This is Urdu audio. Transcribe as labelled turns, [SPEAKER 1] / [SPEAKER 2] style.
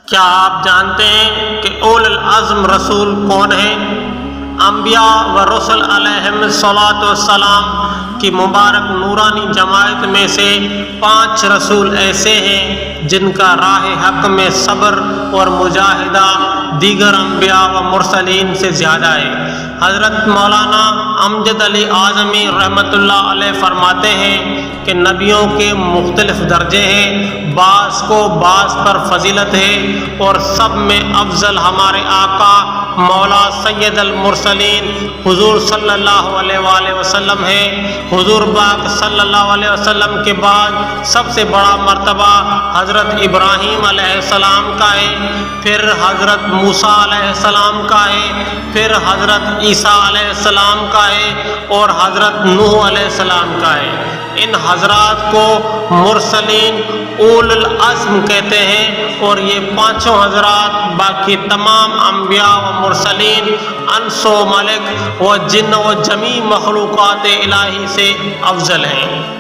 [SPEAKER 1] کیا آپ جانتے ہیں کہ اول العزم رسول کون ہیں؟ انبیاء و رسل علیہم الصلاۃ والسلام کی مبارک نورانی جماعت میں سے 5 رسول ایسے ہیں جن کا راہ حق میں صبر اور مجاہدہ دیگر انبیاء و مرسلین سے زیادہ ہے۔ حضرت مولانا امجد علی اعظمی رحمۃ اللہ علیہ فرماتے ہیں کہ نبیوں کے مختلف درجے ہیں، بعض کو بعض پر فضیلت ہے، اور سب میں افضل ہمارے آقا مولا سید المرسلین حضور صلی اللہ علیہ وآلہ وسلم ہے۔ حضور پاک صلی اللہ علیہ وسلم کے بعد سب سے بڑا مرتبہ حضرت ابراہیم علیہ السلام کا ہے، پھر حضرت موسیٰ علیہ السلام کا ہے، پھر حضرت عیسیٰ علیہ السلام کا ہے، اور حضرت نوح علیہ السلام کا ہے۔ ان حضرات کو مرسلین اول العزم کہتے ہیں، اور یہ 5 حضرات باقی تمام انبیاء و مرسلین، انس و ملک و جن و جمیع مخلوقات الہی سے افضل ہیں۔